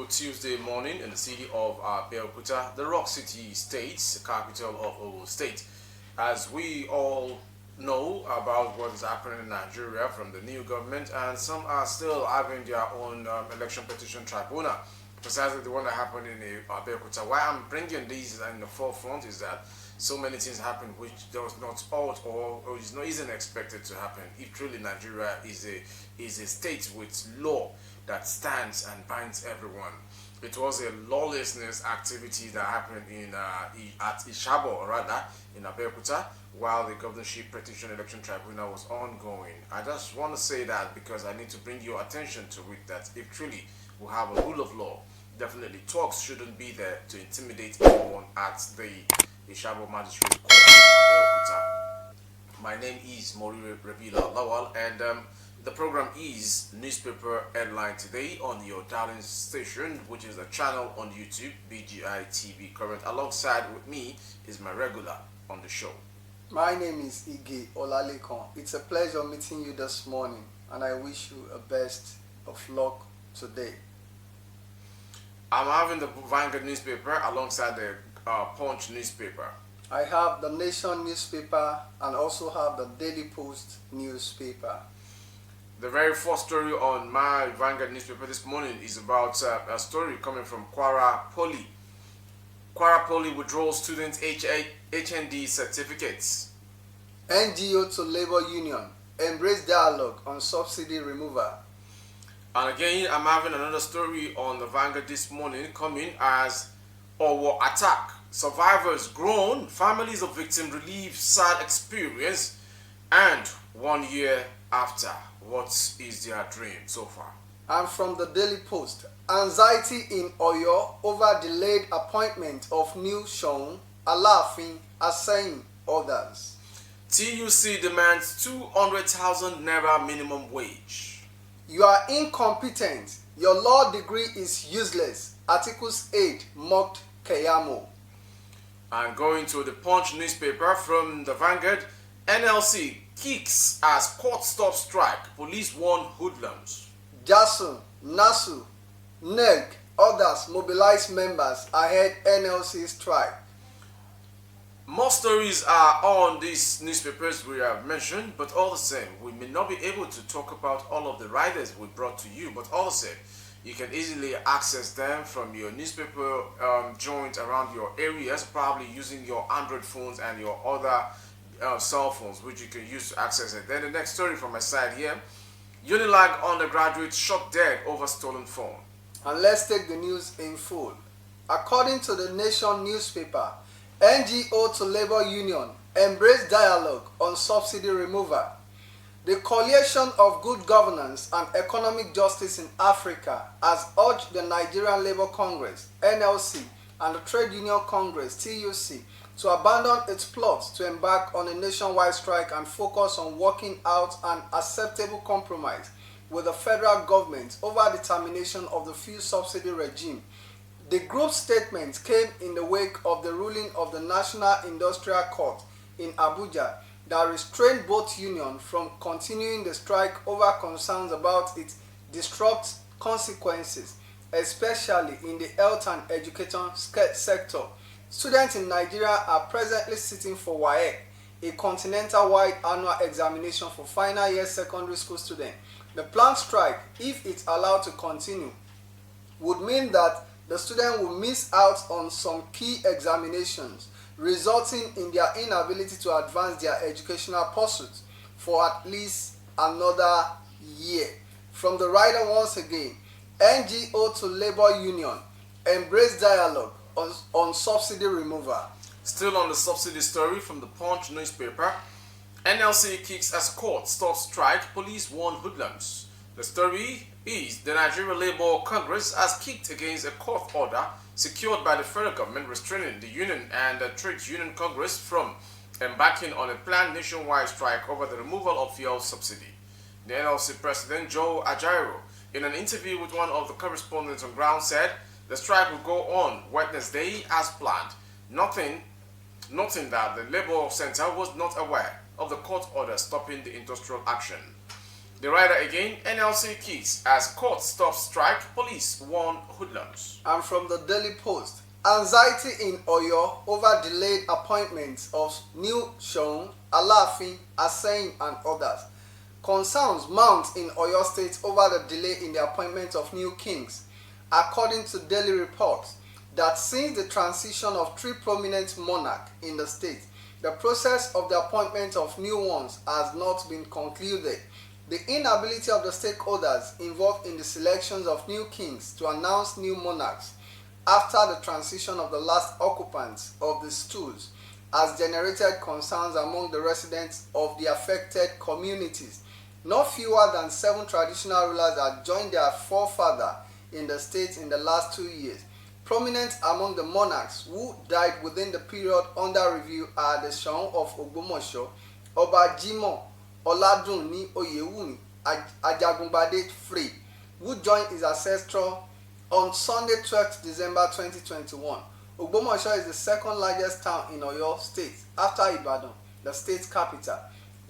Tuesday morning in the city of Abeokuta, the Rock City State, capital of Ogun State. As we all know about what is happening in Nigeria from the new government, and some are still having their own election petition tribunal, precisely the one that happened in Abeokuta. Why I'm bringing these in the forefront is that so many things happen which does not ought or isn't expected to happen. If truly Nigeria is a state with law that stands and binds everyone. It was a lawlessness activity that happened at Ishabo, or rather in Abeokuta, while the governorship petition election tribunal was ongoing. I just want to say that because I need to bring your attention to it, that if truly we have a rule of law, definitely talks shouldn't be there to intimidate anyone at the Ishabo Magistrate Court in Abeokuta. My name is Mori Rebila Lawal, and the program is Newspaper Headline Today on your darling station, which is a channel on YouTube, BGI TV Current. Alongside with me is my regular on the show. My name is Ige Olalekon. It's a pleasure meeting you this morning, and I wish you a best of luck today. I'm having the Vanguard newspaper alongside the Punch newspaper. I have the Nation newspaper and also have the Daily Post newspaper. The very first story on my Vanguard newspaper this morning is about a story coming from Kwara Poly. Kwara Poly withdraws students' HND certificates. NGO to Labor Union embrace dialogue on subsidy removal. And again, I'm having another story on the Vanguard this morning coming as Owo attack. Survivors groan, families of victims relieve sad experience, and 1 year after, what is their dream so far? And from the Daily Post, anxiety in Oyo over delayed appointment of new Seun Alaafin saying others. TUC demands 200,000 naira minimum wage. You are incompetent. Your law degree is useless. Articles 8 mocked Keyamo. And going to the Punch newspaper from the Vanguard, NLC kicks as court stops strike. Police warn hoodlums. Jasu, Nasu, NEG, others mobilize members ahead NLC strike. More stories are on these newspapers we have mentioned, but all the same, we may not be able to talk about all of the riders we brought to you, but all the same, you can easily access them from your newspaper joint around your areas, probably using your Android phones and your other cell phones, which you can use to access it. Then the next story from my side here, Unilag undergraduate shot dead over stolen phone. And let's take the news in full. According to the Nation newspaper, NGO to Labor Union embrace dialogue on subsidy removal. The Coalition of Good Governance and Economic Justice in Africa has urged the Nigerian Labour Congress, NLC, and the Trade Union Congress, TUC, to abandon its plots to embark on a nationwide strike and focus on working out an acceptable compromise with the federal government over the termination of the fuel subsidy regime. The group's statement came in the wake of the ruling of the National Industrial Court in Abuja that restrained both unions from continuing the strike over concerns about its disrupt consequences, especially in the health and education sector. Students in Nigeria are presently sitting for WAEC, a continental-wide annual examination for final year secondary school students. The planned strike, if it's allowed to continue, would mean that the student will miss out on some key examinations, resulting in their inability to advance their educational pursuits for at least another year. From the writer once again, NGO to Labor Union embrace dialogue on subsidy removal. Still on the subsidy story from the Punch newspaper, NLC kicks as court stops strike, police warn hoodlums. The story is the Nigerian Labour Congress has kicked against a court order secured by the federal government restraining the union and the Trade Union Congress from embarking on a planned nationwide strike over the removal of fuel subsidy. The NLC President Joe Ajaero, in an interview with one of the correspondents on ground, said the strike will go on Wednesday as planned, noting that the Labour Center was not aware of the court order stopping the industrial action. The writer again, NLC kicks as court stops strike, police warn hoodlums. And from the Daily Post, anxiety in Oyo over delayed appointments of new Seun, Alaafin, Aseyin and others. Concerns mount in Oyo State over the delay in the appointment of new kings, according to daily reports that since the transition of 3 prominent monarchs in the state, the process of the appointment of new ones has not been concluded. The inability of the stakeholders involved in the selections of new kings to announce new monarchs after the transition of the last occupants of the stools has generated concerns among the residents of the affected communities. No fewer than 7 traditional rulers have joined their forefather in the state in the last 2 years. Prominent among the monarchs who died within the period under review are the Seun of Ogbomosho, Oba Jimoh Oladunni Oyewumi Ajagungbade Free, who joined his ancestor on Sunday 12th December 2021. Ogbomosho is the second largest town in Oyo State after Ibadan, the state's capital.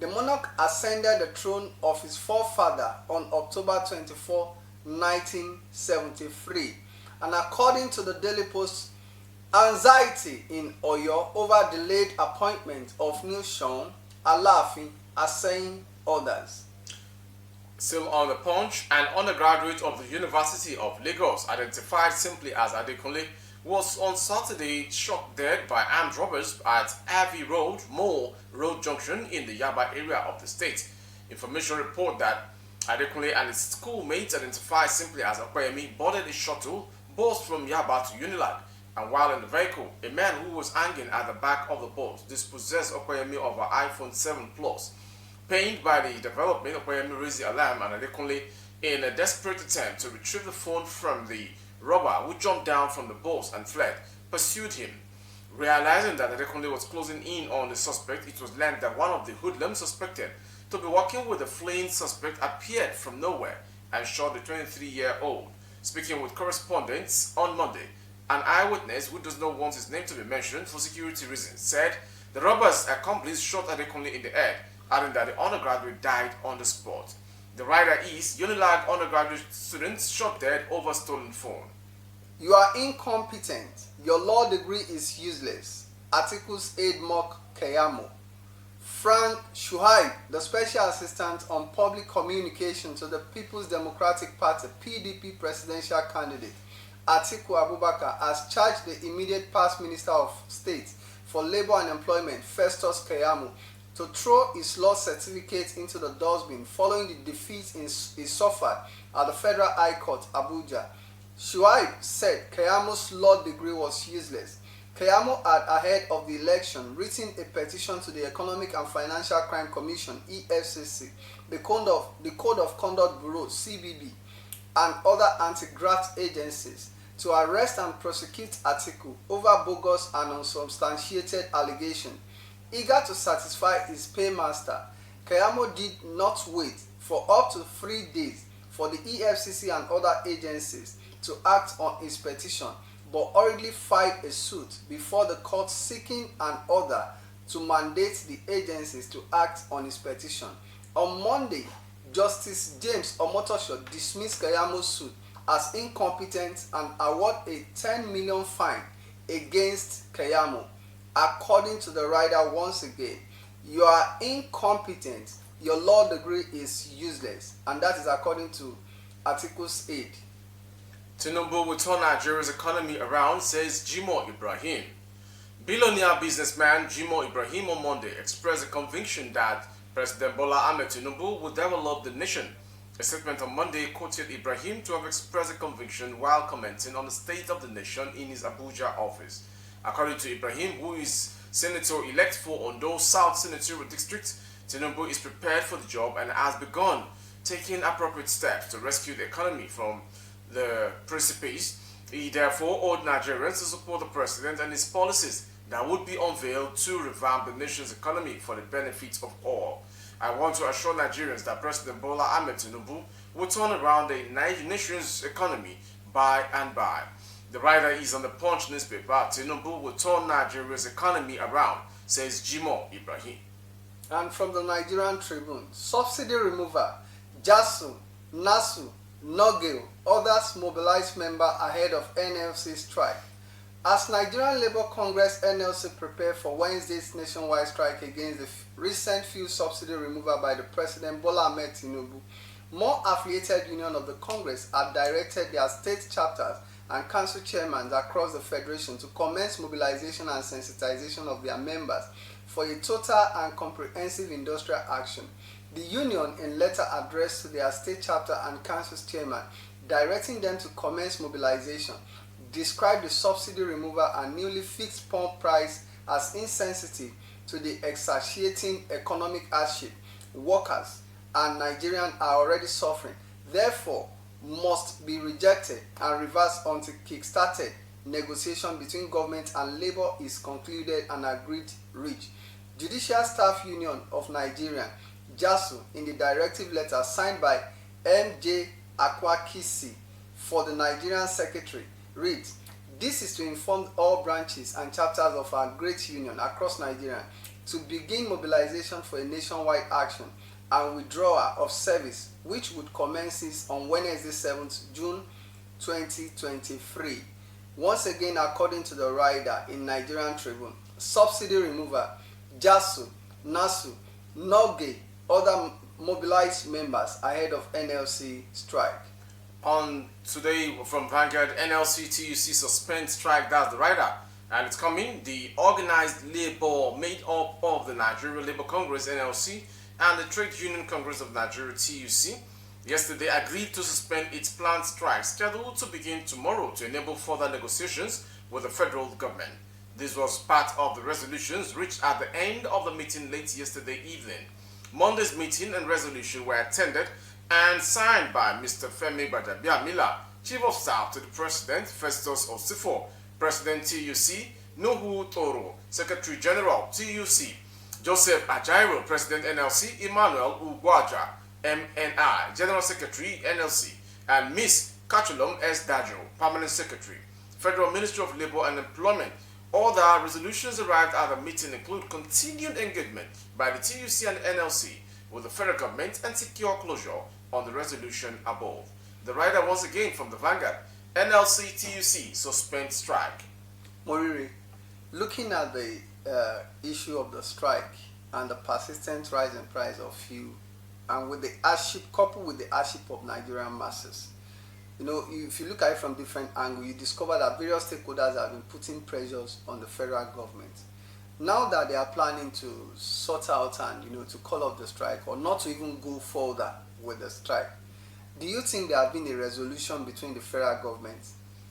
The monarch ascended the throne of his forefather on October 24, 1973. And according to the Daily Post, anxiety in Oyo over delayed appointment of new Seun, Alaafin, Aseyin, others. Still on the Punch, an undergraduate of the University of Lagos, identified simply as Adekunle, was on Saturday shot dead by armed robbers at Abbey Road, Mall Road Junction in the Yaba area of the state. Information report that Adekunle and his schoolmates, identified simply as Okoyemi, boarded a shuttle bus from Yaba to Unilag, and while in the vehicle, a man who was hanging at the back of the bus dispossessed Okoyemi of an iPhone 7 Plus. Pained by the development, Okoyemi raised the alarm and Adekunle, in a desperate attempt to retrieve the phone from the robber, who jumped down from the bus and fled, pursued him. Realizing that Adekunle was closing in on the suspect, it was learned that one of the hoodlums suspected to be working with the fleeing suspect appeared from nowhere and shot the 23-year-old. Speaking with correspondents on Monday, an eyewitness who does not want his name to be mentioned for security reasons said the robber's accomplice shot Adekunle in the head, adding that the undergraduate died on the spot. The rider is Unilag undergraduate students shot dead over stolen phone. You are incompetent. Your law degree is useless. Articles aid mock Keyamo. Frank Shuaib, the Special Assistant on Public Communication to the People's Democratic Party (PDP) presidential candidate Atiku Abubakar, has charged the immediate past Minister of State for Labour and Employment, Festus Keyamo, to throw his law certificate into the dustbin following the defeat he suffered at the Federal High Court, Abuja. Shuaib said Keyamo's law degree was useless. Keyamo had, ahead of the election, written a petition to the Economic and Financial Crime Commission (EFCC), the Code of Conduct Bureau (CBB), and other anti-graft agencies to arrest and prosecute Atiku over bogus and unsubstantiated allegations. Eager to satisfy his paymaster, Keyamo did not wait for up to 3 days for the EFCC and other agencies to act on his petition, but hurriedly filed a suit before the court seeking an order to mandate the agencies to act on his petition. On Monday, Justice James Omotosho dismissed Keyamo's suit as incompetent and awarded a 10 million fine against Keyamo. According to the rider, once again, you are incompetent, your law degree is useless, and that is according to Atiku's aid. Tinumbu will turn Nigeria's economy around, says Jimoh Ibrahim. Billionaire businessman Jimoh Ibrahim on Monday expressed a conviction that President Bola Ahmed Tinumbu will develop the nation. A statement on Monday quoted Ibrahim to have expressed a conviction while commenting on the state of the nation in his Abuja office. According to Ibrahim, who is senator-elect for Ondo South Senatorial District, Tinumbu is prepared for the job and has begun taking appropriate steps to rescue the economy from the precipice. He therefore urged Nigerians to support the president and his policies that would be unveiled to revamp the nation's economy for the benefit of all. I want to assure Nigerians that President Bola Ahmed Tinumbu will turn around the nation's economy by and by. The writer is on the Punch newspaper. Tinumbu will turn Nigeria's economy around, says Jimoh Ibrahim. And from the Nigerian Tribune, subsidy remover JASU, NASU, NOGIL, others mobilized members ahead of NLC strike. As Nigerian Labour Congress NLC prepare for Wednesday's nationwide strike against the recent fuel subsidy removal by the President Bola Ahmed Tinumbu, more affiliated unions of the Congress have directed their state chapters and council chairmen across the Federation to commence mobilization and sensitization of their members for a total and comprehensive industrial action. The union, in letter addressed to their state chapter and council chairman, directing them to commence mobilization, described the subsidy removal and newly fixed pump price as insensitive to the exacerbating economic hardship workers and Nigerians are already suffering, therefore must be rejected and reversed until kick-started negotiation between government and labour is concluded and agreed reached. Judicial Staff Union of Nigeria, JASU, in the directive letter signed by M.J. Akwakisi for the Nigerian Secretary, reads, "This is to inform all branches and chapters of our great union across Nigeria to begin mobilization for a nationwide action and withdrawal of service which would commence on Wednesday 7th June 2023. Once again, according to the rider in Nigerian Tribune, subsidy removal, JASU, NASU, NOGE, other mobilized members ahead of NLC strike." On today from Vanguard, NLC TUC suspend strike, that's the rider. And it's coming. The organized labor made up of the Nigeria Labour Congress NLC and the Trade Union Congress of Nigeria TUC yesterday agreed to suspend its planned strike scheduled to begin tomorrow to enable further negotiations with the federal government. This was part of the resolutions reached at the end of the meeting late yesterday evening. Monday's meeting and resolution were attended and signed by Mr. Femi Gbajabiamila, Chief of Staff to the President, Festus Osifo, President TUC, Nuhu Toro, Secretary General TUC, Joseph Ajairo, President NLC, Emmanuel Ugwaja, MNI, General Secretary NLC, and Miss Kachulom S. Dajo, Permanent Secretary, Federal Ministry of Labour and Employment. All the resolutions arrived at the meeting include continued engagement by the TUC and NLC with the federal government and secure closure on the resolution above. The rider once again from the Vanguard, NLC TUC suspend strike. Moriri, looking at the issue of the strike and the persistent rise in price of fuel, and with the hardship coupled with the hardship of Nigerian masses, if you look at it from different angles, you discover that various stakeholders have been putting pressures on the federal government. Now that they are planning to sort out and to call off the strike or not to even go further with the strike, do you think there has been a resolution between the federal government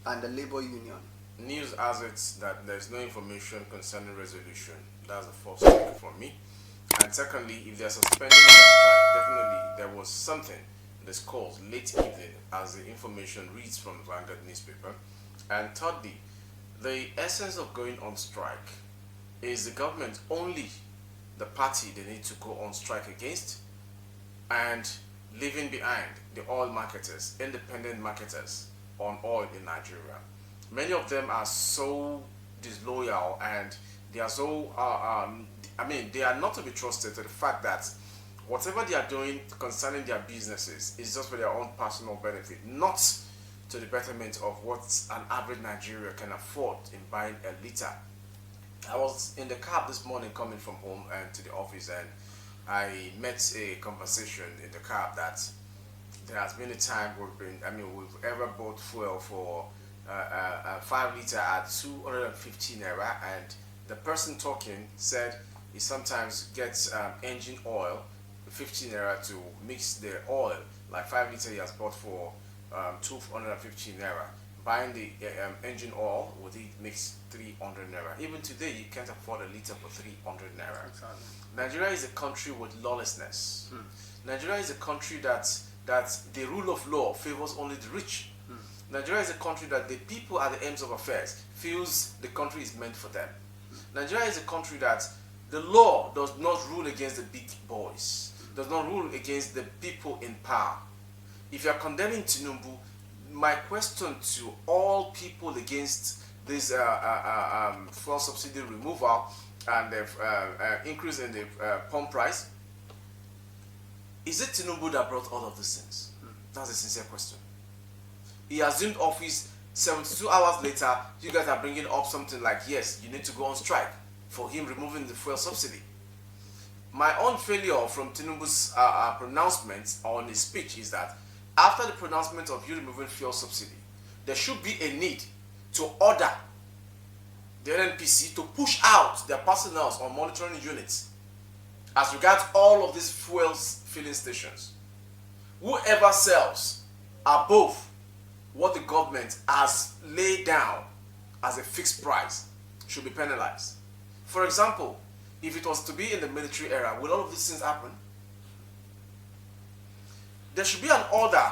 and the labor union? News has it that there is no information concerning resolution. That's the first thing for me. And secondly, if they are suspending the strike, definitely there was something discussed late evening as the information reads from the Vanguard newspaper. And thirdly, the essence of going on strike is the government only the party they need to go on strike against, and leaving behind the oil marketers, independent marketers on oil in Nigeria. Many of them are so disloyal and they are so, they are not to be trusted to the fact that whatever they are doing concerning their businesses is just for their own personal benefit, not to the betterment of what an average Nigerian can afford in buying a liter. I was in the cab this morning coming from home and to the office, and I met a conversation in the cab that there has been a time we've ever bought fuel for 5 liter at 250 naira, and the person talking said he sometimes gets engine oil 15 naira to mix the oil, like 5 liter he has bought for 250 naira. Buying the engine oil with it makes 300 naira. Even today, you can't afford a liter for 300 naira. Exactly. Nigeria is a country with lawlessness. Nigeria is a country that the rule of law favors only the rich. Nigeria is a country that the people at the ends of affairs feels the country is meant for them. Nigeria is a country that the law does not rule against the big boys, does not rule against the people in power. If you are condemning Tinumbu, my question to all people against this fuel subsidy removal and the increase in the pump price Is it Tinumbu that brought all of these things? That's a sincere question. He assumed office 72 hours later, you guys are bringing up something like, yes, you need to go on strike for him removing the fuel subsidy. My own failure from Tinumbu's pronouncement on his speech is that after the pronouncement of you removing fuel subsidy, there should be a need to order the NNPC to push out their personnel on monitoring units as regards all of these fuel filling stations. Whoever sells above what the government has laid down as a fixed price should be penalized. For example, if it was to be in the military era, will all of these things happen? There should be an order,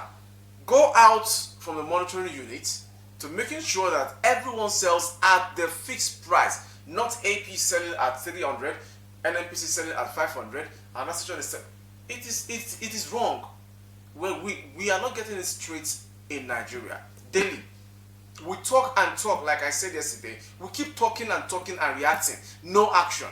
go out from the monitoring unit to making sure that everyone sells at the fixed price, not AP selling at 300, NNPC selling at 500, and that situation is it is wrong. Well, we are not getting it straight in Nigeria. Daily, we talk and talk, like I said yesterday. We keep talking and reacting. No action.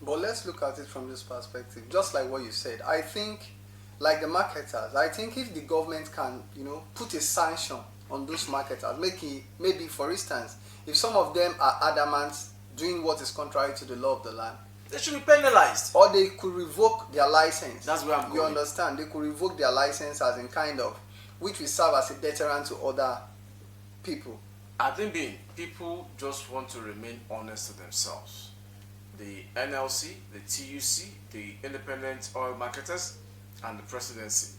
But let's look at it from this perspective. Just like what you said, I think, like the marketers, I think if the government can, put a sanction on those marketers, maybe for instance, if some of them are adamant doing what is contrary to the law of the land, they should be penalized. Or they could revoke their license. That's where I'm going. You understand? They could revoke their license as in which will serve as a deterrent to other people. I think people just want to remain honest to themselves. The NLC, the TUC, the independent oil marketers, and the presidency.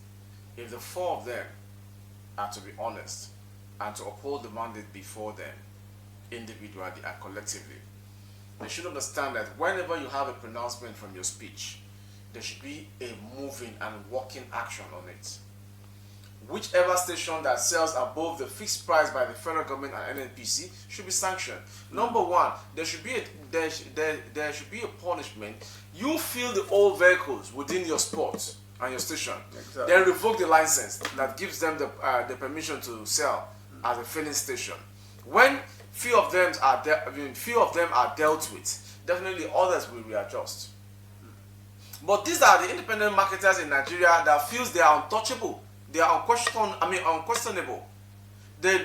If the four of them are to be honest and to uphold the mandate before them, individually and collectively, they should understand that whenever you have a pronouncement from your speech, there should be a moving and working action on it. Whichever station that sells above the fixed price by the federal government and NNPC should be sanctioned. Number one, there should be a punishment. You fill the old vehicles within your spot and your station, exactly. Then revoke the license that gives them the permission to sell as a filling station. When few of them are dealt with, definitely others will readjust. But these are the independent marketers in Nigeria that feels they are untouchable. They are unquestionable. They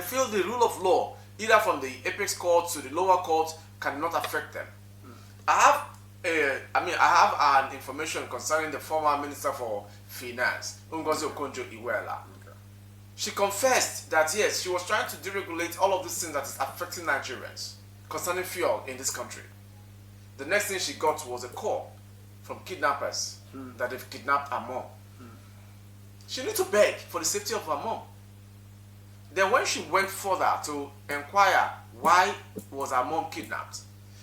feel the rule of law, either from the apex court to the lower court, cannot affect them. I have an information concerning the former Minister for Finance, Ngozi Okonjo-Iweala. Okay. She confessed that yes, she was trying to deregulate all of these things that is affecting Nigerians concerning fuel in this country. The next thing she got was a call from kidnappers that they've kidnapped her mom. She needed to beg for the safety of her mom. Then when she went further to inquire why was her mom kidnapped,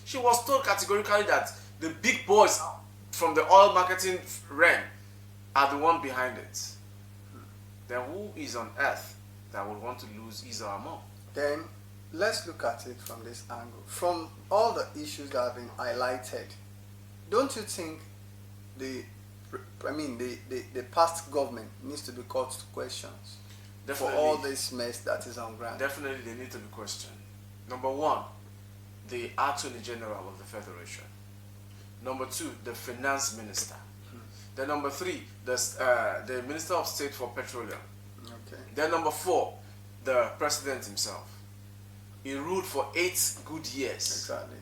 she was told categorically that the big boys from the oil marketing realm are the one behind it. Then who is on earth that would want to lose his or her mom? Then let's look at it from this angle. From all the issues that have been highlighted, don't you think the past government needs to be called to questions for all this mess that is on ground? Definitely they need to be questioned. Number one, the Attorney General of the Federation. Number two, the Finance Minister. Then number three, the Minister of State for Petroleum. Okay. Then number four, the President himself. He ruled for 8 good years. Exactly.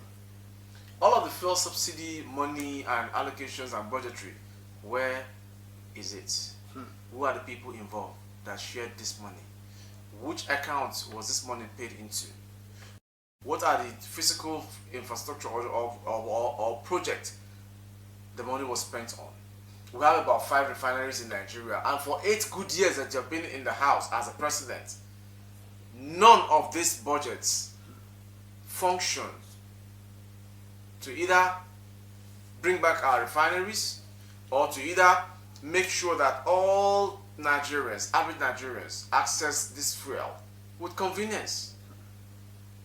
All of the fuel subsidy money and allocations and budgetary, where is it? Who are the people involved that shared this money? Which accounts was this money paid into? What are the physical infrastructure or project the money was spent on? We have about 5 refineries in Nigeria, and for 8 good years that you've been in the house as a president, none of these budgets functioned to either bring back our refineries or to either make sure that all Nigerians, average Nigerians, access this fuel with convenience.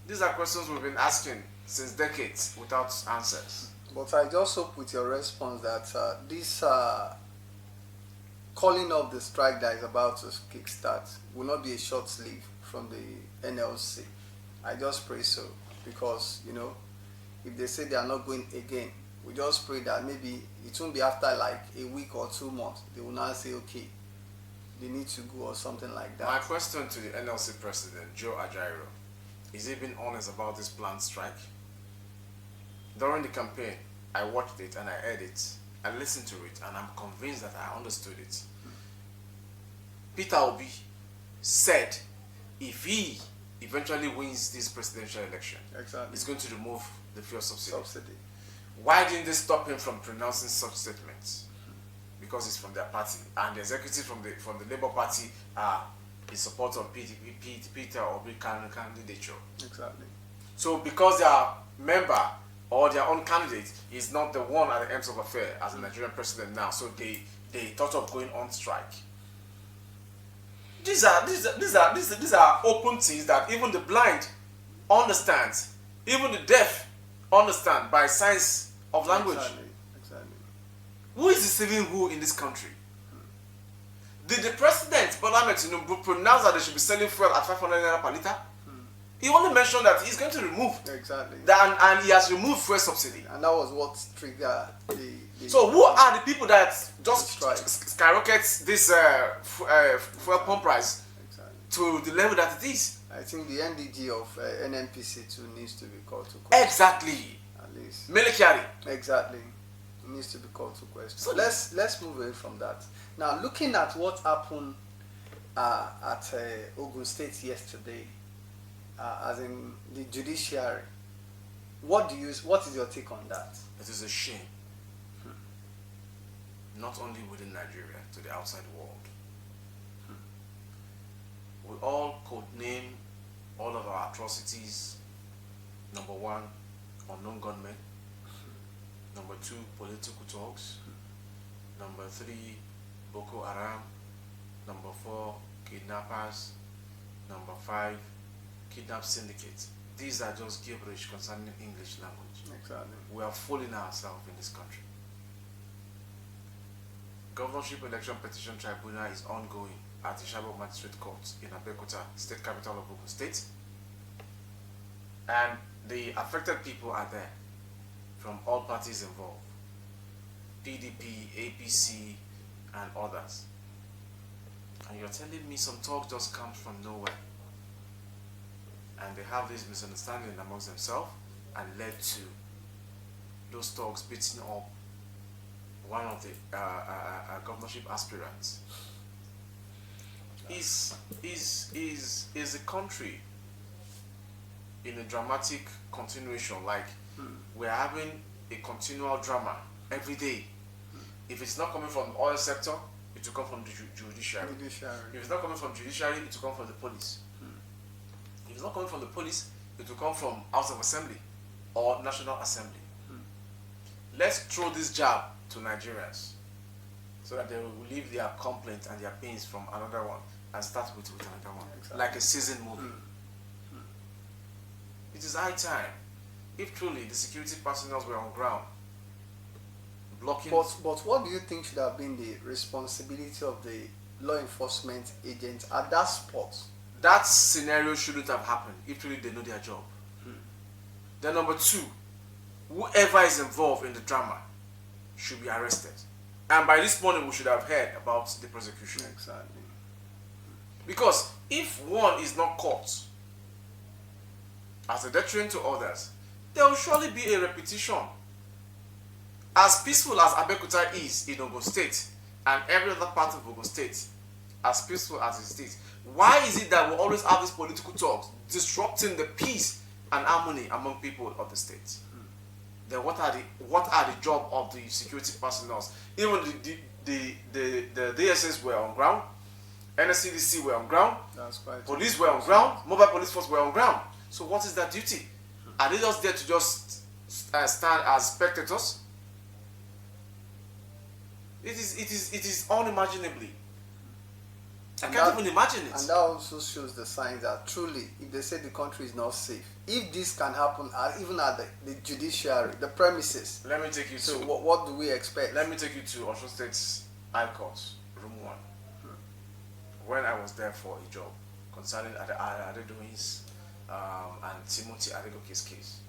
These are questions we've been asking since decades without answers. But I just hope with your response that this calling of the strike that is about to kickstart will not be a short sleeve from the NLC. I just pray so, because if they say they are not going again we just pray that maybe it won't be after like a week or 2 months. They will now say, okay, they need to go or something like that. My question to the NLC president, Joe Ajaero, is he being honest about this planned strike? During the campaign, I watched it and I heard it. I listened to it and I'm convinced that I understood it. Peter Obi said if he eventually wins this presidential election, Exactly. he's going to remove the fuel subsidy. Subsidy. Why didn't they stop him from pronouncing such statements? Because he's from their party, and the executive from the Labour Party are in support of Peter Obi candidature. Exactly. So because their member or their own candidate is not the one at the end of affair as the Nigerian president now, so they thought of going on strike. These are open things that even the blind understands, even the deaf understand by science of language. Exactly. Who is deceiving who in this country? Did the president, Bola Ahmed Tinumbu, pronounce that they should be selling fuel at 500 naira per litre? He only mentioned that he's going to remove. Exactly. And he has removed fuel subsidy. And that was what triggered the So who are the people that just strike. skyrocket this fuel pump price to the level that it is? I think the NDG of NNPC too needs to be called to question. Exactly. At least. Melekiari. Exactly. It needs to be called to question. So let's move away from that. Now, looking at what happened at Ogun State yesterday, as in the judiciary, what is your take on that? It is a shame. Not only within Nigeria, to the outside world. We all could name all of our atrocities. Number one, unknown gunmen. Number two, political talks. Number three, Boko Haram. Number four, kidnappers. Number five, kidnap syndicates. These are just gibberish concerning English language. Exactly. We are fooling ourselves in this country. Governorship Election Petition Tribunal is ongoing at the Ishaba Magistrate Court in Abeokuta, state capital of Ogun State. And the affected people are there from all parties involved. PDP, APC, and others. And you're telling me some talk just comes from nowhere. And they have this misunderstanding amongst themselves and led to those talks beating up one of the governorship aspirants. Is the country in a dramatic continuation? Like we're having a continual drama every day. If it's not coming from the oil sector, it will come from the judiciary. If it's not coming from judiciary, it will come from the police. If it's not coming from the police, it will come from House of Assembly or National Assembly. Let's throw this jab to Nigerians so that they will leave their complaints and their pains from another one and start with another one. Exactly. Like a season movie. It is high time. If truly the security personnel were on ground blocking. But what do you think should have been the responsibility of the law enforcement agents at that spot? That scenario shouldn't have happened if truly they know their job. Then number two, whoever is involved in the drama should be arrested. And by this morning we should have heard about the prosecution. Exactly. Because if one is not caught as a deterrent to others, there will surely be a repetition. As peaceful as Abeokuta is in Ogun State and every other part of Ogun State, as peaceful as it is, why is it that we always have these political talks disrupting the peace and harmony among people of the state? Then what are the job of the security personnel? Even the DSS were on ground, NSCDC were on ground, police were on ground, mobile police force were on ground. So what is their duty? Are they just there to just stand as spectators? It is unimaginably. I can't even imagine it. And that also shows the signs that truly, if they say the country is not safe, if this can happen even at the judiciary, the premises. Let me take you so to. What do we expect? Let me take you to Osun State's High Court, Room 1. When I was there for a job concerning Adedoyin's and Timothy Adegoke's case.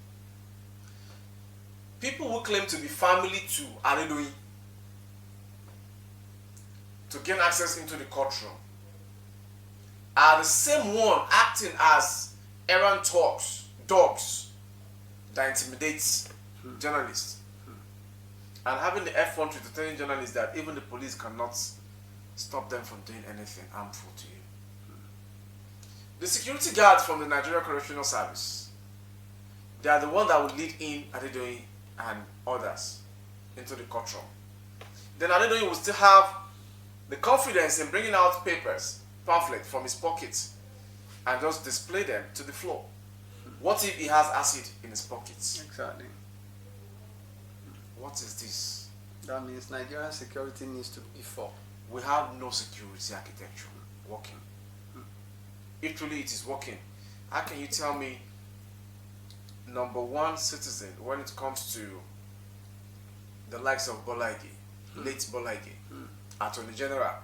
people who claim to be family to Adedoyin to gain access into the courtroom are the same one acting as errand dogs that intimidates journalists. And having the effrontery to telling journalists that even the police cannot stop them from doing anything harmful to you. The security guards from the Nigeria Correctional Service, they are the ones that will lead in Adedoyin and others into the courtroom. Then Adedoyin will still have the confidence in bringing out pamphlets from his pockets and just display them to the floor. What if he has acid in his pockets? Exactly. What is this? That means Nigerian security needs to be for. We have no security architecture working. If truly it is working, how can you tell me number one citizen when it comes to the likes of Bolaige, late Bolaige, Attorney General,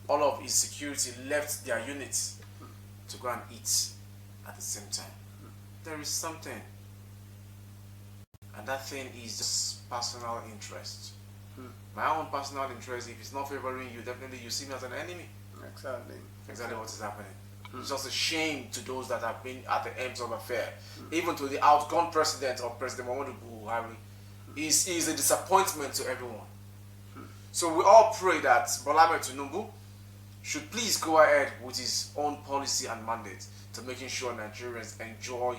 all of his security left their units to go and eat at the same time? There is something, and that thing is just personal interest. My own personal interest, if it's not favoring you, definitely you see me as an enemy. Exactly what is happening. It's just a shame to those that have been at the ends of affair. Even to the outgone president or President Muhammadu Buhari, is a disappointment to everyone. So we all pray that Bola Ahmed Tinumbu should please go ahead with his own policy and mandate to making sure Nigerians enjoy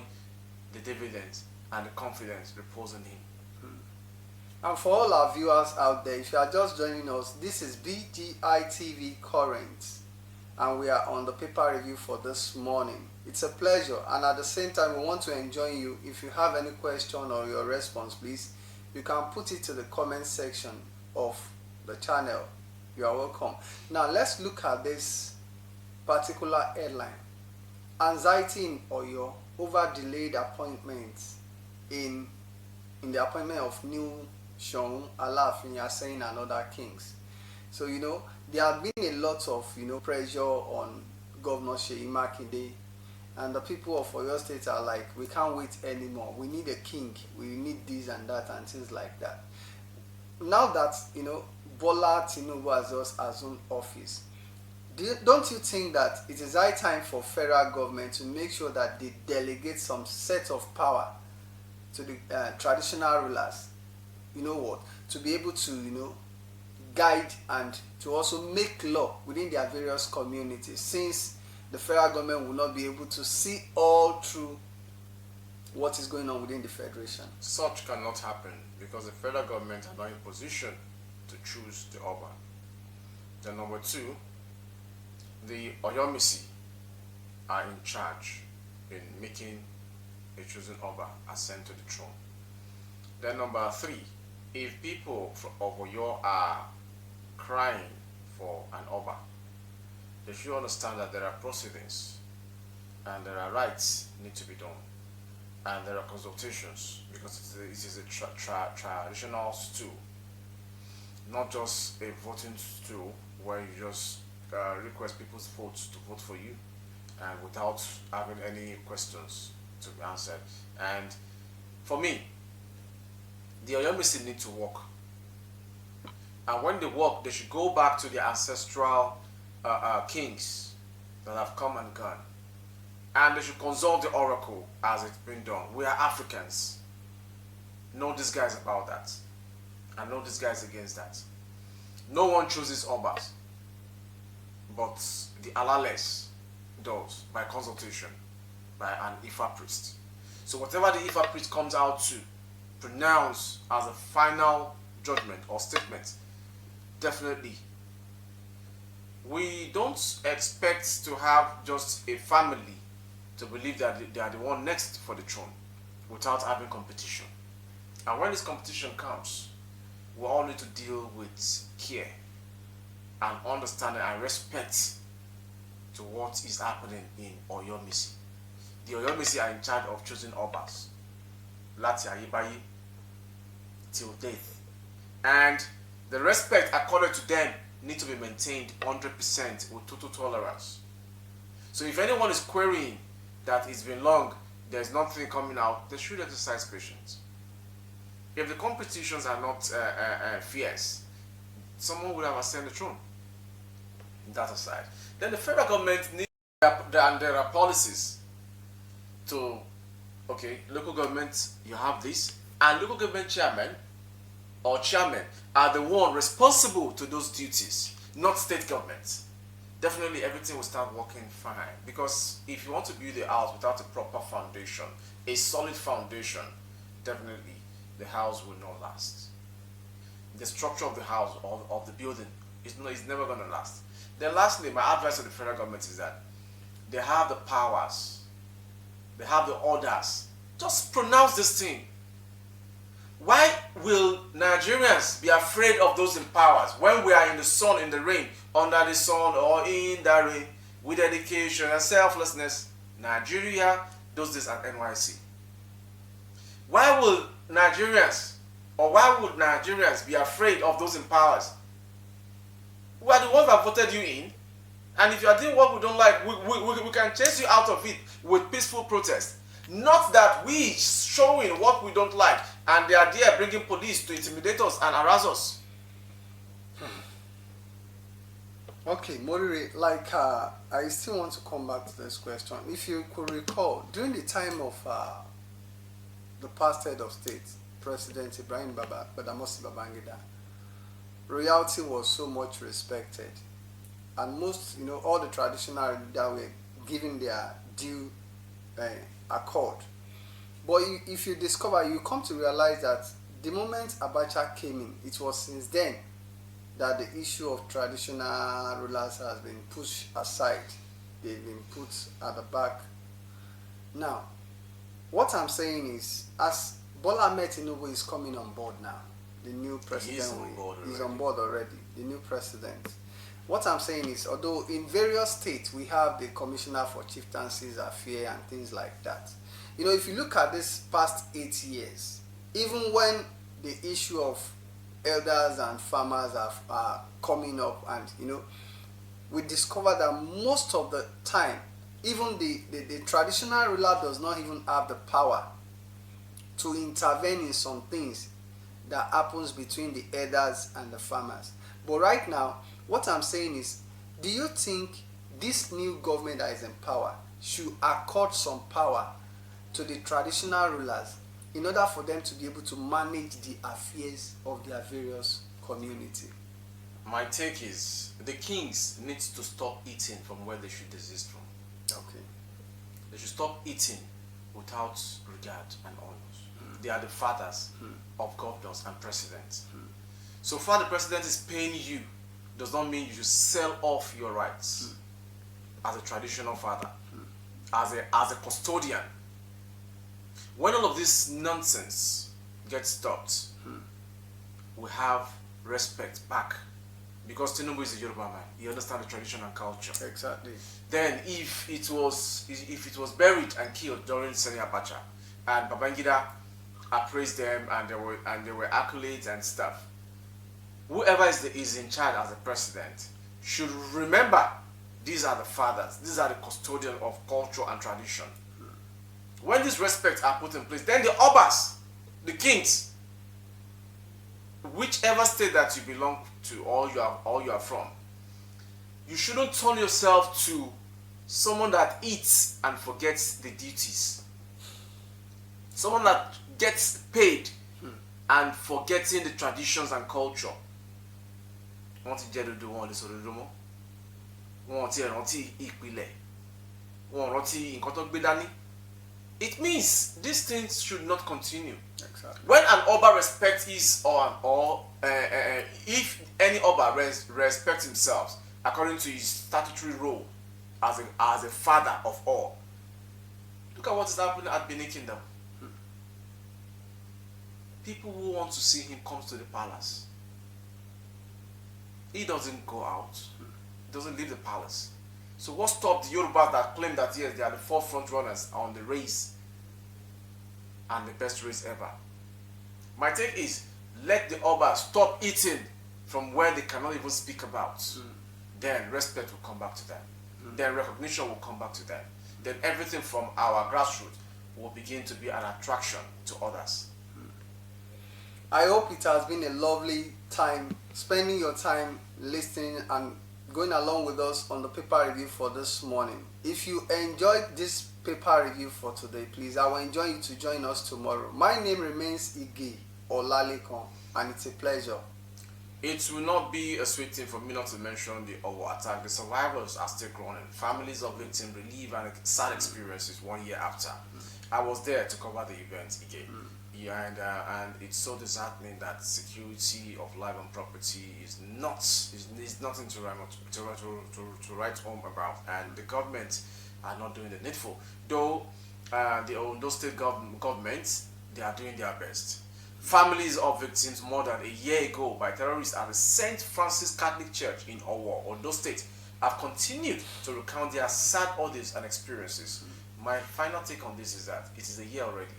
the dividends and the confidence reposing in him. And for all our viewers out there, if you are just joining us, this is BGI TV Current, and we are on the paper review for this morning. It's a pleasure, and at the same time, we want to enjoin you. If you have any question or your response, please, you can put it to the comment section of the channel. You are welcome. Now, let's look at this particular headline. Anxiety in Oyo over delayed appointments in the appointment of new Seun, Alaafin, Yaseyin and other kings. So, there have been a lot of, pressure on Governor Seyi Makinde, and the people of Oyo State are like, we can't wait anymore. We need a king. We need this and that and things like that. Now that, Bola Tinumbu has just assumed office, don't you think that it is high time for federal government to make sure that they delegate some set of power to the traditional rulers, to be able to, guide and to also make law within their various communities, since the federal government will not be able to see all through what is going on within the federation? Such cannot happen because the federal government are not in position to choose the Oba. Then number two, the Oyomisi are in charge in making a chosen Oba ascend to the throne. Then number three, if people of Oyo are crying for an Oba, they should understand that there are proceedings and there are rights need to be done, and there are consultations, because it is a traditional stool, not just a voting stool where you just request people's votes to vote for you and without having any questions to be answered. And for me, the Oyomisi need to work, and when they work, they should go back to their ancestral kings that have come and gone, and they should consult the oracle as it's been done. We are Africans. No disguise about that, and no disguise against that. No one chooses Obas, but the Alales does by consultation by an Ifa priest. So whatever the Ifa priest comes out to pronounce as a final judgment or statement, definitely. We don't expect to have just a family to believe that they are the one next for the throne without having competition. And when this competition comes, we all need to deal with care and understanding and respect to what is happening in Oyomisi. The Oyomisi are in charge of choosing Obas, Lati Ayibayi, till death. And the respect accorded to them need to be maintained 100% with total tolerance. So if anyone is querying that it's been long, there's nothing coming out, they should exercise patience. If the competitions are not fierce, someone would have ascended the throne. That aside, then the federal government needs, and there are policies to, okay, local government, you have this, and local government chairman or chairman are the one responsible to those duties, not state government. Definitely everything will start working fine, because if you want to build a house without a proper foundation, a solid foundation, definitely the house will not last. The structure of the house, of the building, is never going to last. Then lastly, my advice to the federal government is that they have the powers, they have the orders. Just pronounce this thing. Why will Nigerians be afraid of those in powers when we are in the sun, in the rain, under the sun, or in the rain, with dedication and selflessness? Nigeria does this at NYC. Why will Nigerians, or why would Nigerians be afraid of those in powers? We are the ones that voted you in, and if you are doing what we don't like, we can chase you out of it with peaceful protest. Not that we showing what we don't like, and they are there bringing police to intimidate us and harass us. Okay, Morire, like I still want to come back to this question. If you could recall, during the time of the past head of state, President Ibrahim Badamasi Babangida, royalty was so much respected, and most, all the traditional that were given their due accord. But if you discover, you come to realize that the moment Abacha came in, it was since then that the issue of traditional rulers has been pushed aside. They've been put at the back. Now, what I'm saying is, as Bola Ahmed Tinumbu is coming on board now, the new president is on board already, the new president. What I'm saying is, although in various states we have the Commissioner for Chieftaincies Affairs and things like that, if you look at this past 8 years, even when the issue of elders and farmers are coming up, and we discover that most of the time, even the traditional ruler does not even have the power to intervene in some things that happens between the elders and the farmers. But right now, what I'm saying is, do you think this new government that is in power should accord some power to the traditional rulers in order for them to be able to manage the affairs of their various community? My take is, the kings need to stop eating from where they should desist from. Okay. They should stop eating without regard and honors. They are the fathers of governors and presidents. So far the president is paying you, does not mean you should sell off your rights as a traditional father, as a custodian. When all of this nonsense gets stopped, we have respect back, because Tinumbu is a Yoruba man. He understands the tradition and culture. Exactly. Then if it was buried and killed during Sani Abacha, and Babangida appraised them, and there were accolades and stuff, whoever is in charge as the president should remember these are the fathers, these are the custodians of culture and tradition. When these respects are put in place, then the obas, the kings, whichever state that you belong to or you are from, you shouldn't turn yourself to someone that eats and forgets the duties. Someone that gets paid and forgetting the traditions and culture. Wọ́n ti jẹ́ dodo wọn lè sọ dodo mọ́. Wọ́n ti rántí ìpìlẹ̀. Wọ́n rántí nǹkan tó gbé dání. It means these things should not continue. Exactly. When an Oba respects his if any Oba respects himself according to his statutory role as a father of all, look at what is happening at Benin Kingdom. People who want to see him come to the palace. He doesn't go out. He doesn't leave the palace. So what stopped the Yorubas that claim that yes, they are the forefront runners on the race and the best race ever? My take is, let the Oba stop eating from where they cannot even speak about. Then respect will come back to them. Then recognition will come back to them. Then everything from our grassroots will begin to be an attraction to others. I hope it has been a lovely time spending your time listening and going along with us on the paper review for this morning. If you enjoyed this paper review for today, please, I will enjoy you to join us tomorrow. My name remains Ige Olalekan, and it's a pleasure. It will not be a sweet thing for me not to mention the Owo attack. The survivors are still groaning. Families of victims relive and sad experiences 1 year after. I was there to cover the event again. Yeah, and it's so disheartening that security of life and property is nothing to write home about, and the government are not doing the needful. Though the Ondo State government, they are doing their best. Families of victims more than a year ago by terrorists at the St. Francis Catholic Church in Owo, Ondo State, have continued to recount their sad ordeals and experiences. My final take on this is that it is a year already.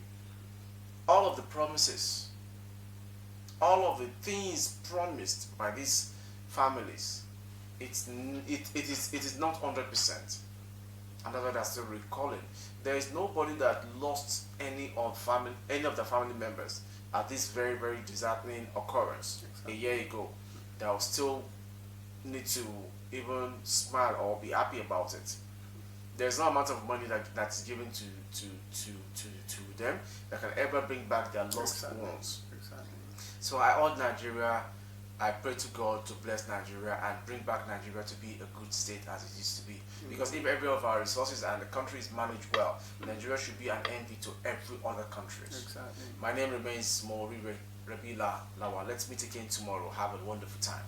All of the promises, all of the things promised by these families, it is not 100%. And that's why they're still recalling. There is nobody that lost any of the family members at this very, very disheartening occurrence a year ago. That will still need to even smile or be happy about it. There's no amount of money that's given to them that can ever bring back their lost ones. Exactly. So I urge Nigeria, I pray to God to bless Nigeria and bring back Nigeria to be a good state as it used to be. Because if every of our resources and the country is managed well, Nigeria should be an envy to every other country. Exactly. My name remains Mori Rabila Lawa. Let's meet again tomorrow. Have a wonderful time.